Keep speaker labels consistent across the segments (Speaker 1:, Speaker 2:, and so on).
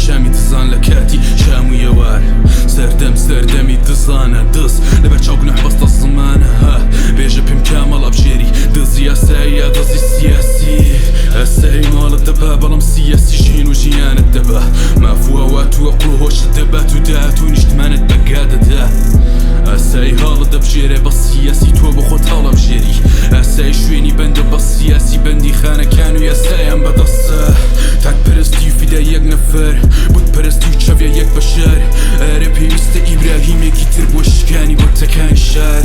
Speaker 1: شامی دزان لە کاتی شام و یەوار سەردەم سەردەمی دزانە دز لەبەر چاوگونەح بەستە زمانە ها بێژە پێم کامەڵ ئەبژێری دزی یاساییە دزی سیاسی ئەسەی ماڵت دەبا بەڵام سیاسی ژین و ژیانت دەبا مافووەوات و ئەقڵ و هۆشت دەبات و داهات و نیشتمانت بەگا دەدا ئەسای هاڵت دەبژێرێ بە سیاسی تۆ بە خۆت هەڵەبژێری ئەسای شوێنی بەندە بە سیاسی بەندی خانەکان و یاسایان بەدەستە تاکپەرستی و فیدا یەک نەفەر بتپەرستی و چاویە یەک بەشەر ئەرە پێویستە ئیبراهیمێکی تر بۆ شکانی بۆتەکانی شار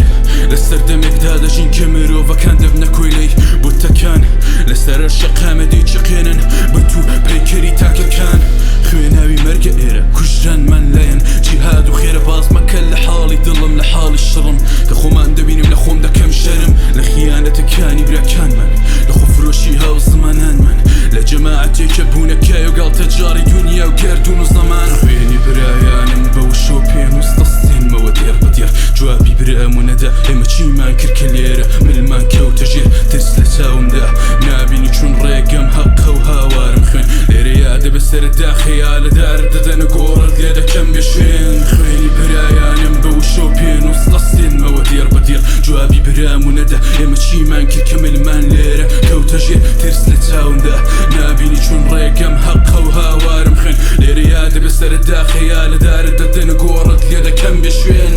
Speaker 1: لەسەر دەمێکدا دەژین کە مرۆڤەکان دەبنە کۆیلەی بۆتەکان لەسەرە شەقامەدەی چقێنن بەتو پەیکەری تاکەکان خوێناوی مەرگە ئێرە کوژرانمان لایەن جیهاد و خێرە باز مەکە لە حاڵی دڵم لە حاڵی شڕم کە خۆمان دەبینم لە خۆم دەکەم شەرم لە خیانەتەکانی براکانمان لە خۆفرۆشی هاو زمانانمان لە جەماعەتێکە بوونەکای و گاڵتە جاری دنیا و گەردون و زەمان خوێنی برایانم بە وشۆ پێم وستەستێنمەوە دێر بەدێر جوابی برامونەدا ئێمە چیمان کرد کە لێرە ملمان کەوتە ژێر ترس لە چاومدا نابینی چون ڕێگەم حەقە و هاوارم خوێن لێرە یادە بەسەردا خەیالە دارت دەدەنە گۆڕت لێ دەکەم بێ شوێن خوێنی برایانم بە وشۆ پێن وستەستێنمەوە دێر بەدێر جوابی برامونەدا ئێمە چیمان کرد کە ملمان لێرە کەوتە ژێر ترس لە چاومدا نابینی چون ڕێگەم حەقە و هاوارم خوێن لێرە یادە بەسەردا خەیالە دارت دەدەنە گۆڕت لێ دەکەم بێ شوێن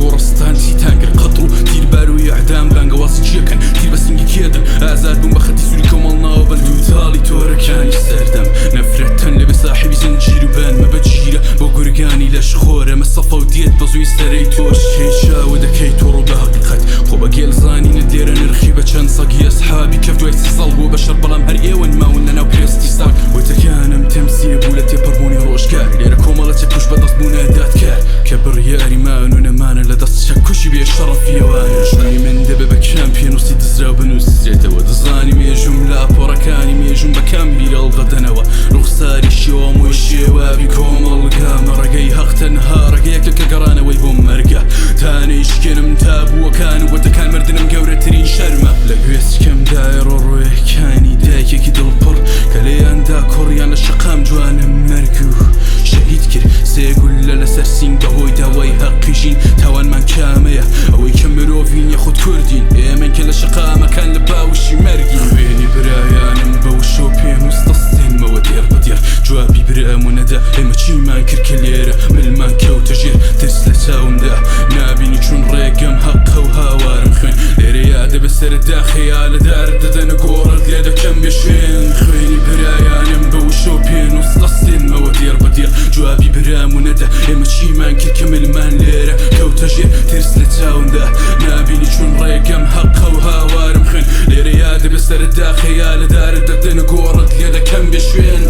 Speaker 1: گۆڕستانی تاگر قەتڕ و تیربار و یەعدام بانگەواسی چیەکەن تیر بە سنگی کێدن ئازاد بووم بە خەتی سووری کۆمەڵ ناوە بەند و تاڵی تۆرەکانی سەردەم نەفرەتەن لەبێ ساحیبی زنجیر و بانمە بەجیرە بۆ گورگانی لەش خۆرە مەسەفە و دێت بە زووی سەرەی تۆش هێشاوە دەکەی تۆڕ و بە حەقیقەت خۆ بە گێلزانینە دێرە نرخی بە چەند سەگی ئەسحابی کەف دوای سی ساڵ بۆ بەشەر بەڵام هەر ئێوەن ماون لەناو پێستی ساک وتەکانم تەمسیە بوو لە تێپەڕبوونی ڕۆژگار لێرە کۆمەڵەتێک کوش بەدەستبوونە دادکار کە بڕیاری مان و نەمانە لە دەست شەکوشی بێ شەڕەفیەوانە ژنی من دەبێ بە کام پێنووسی دزرا و بنووسێتەوە دزانی مێژوم لاپۆڕەکانی مێژوم بە کام بیرەڵ دەدەنەوە ڕوخساری شێوەم و شێوابی کۆمەڵگامە ڕێگەی هەق تەنها ڕێگەیەکە کە گەڕانەوەی بۆ مەرگە تانەی شکێنم تابووەکان و وەتەکان مردنم گەورەترین شەرمە لە گوێچکەمدای ڕۆڕوێکانی دایکێکی دڵپڕ کە لێیاندا کوڕیان لە شەقام جوانم مەرگ و شەهید کرد سێگولە لەسەر سینگ بەهۆی داوای حەقیژین تاوانمان کامەیە ئەوەی کە مرۆڤین یەخود کوردین ئێمە کە لە شەقامەکان لە باوشی مەرگین خوێنی برایانم بە وشۆ پێم وستەستێنمەوە دێر بەدێر جوابی برامونەدا ئێمە چیمان کرد کە لێرە ملمان کەوتە ژێر ترس لە چاومدا نابینی چون ڕێگەم حەقە و هاوارم خوێن لێرە یادە بەسەردا خەیالە دارت دەدەنە گۆڕت لێ دەکەم بێ شوێن خوێنی برایانم بە وشۆ پێن وستەستێنمەوە دێر بەدێر جوابی برامونەدا ئێمە چیمان کرد کە ملمان لێرە کەوتە ژێر ترس لە چاومدا نابینی چون ڕێگەم حەقە و هاوارم خوێن لێرە یادە بەسەردا خەیالە دارت دەدەنە گۆڕت لێ دەکەم بێ شوێن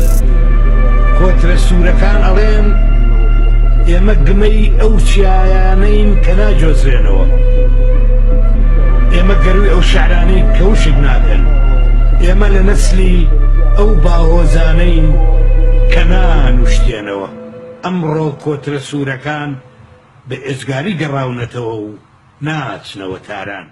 Speaker 2: کۆترە سوورەکان ئەڵێن ئێمە گمەی ئەو چیایانەین کە ناجۆزرێنەوە ئێمە گەروی ئەو شعرانەی کەوشک ناکەن ئێمە لە نەسلی ئەو باهۆزانەین کە نانوشتێنەوە ئەمڕۆ کۆترە سوورەکان بە ئێزگاری گەڕاونەتەوە و ناچنەوە تاران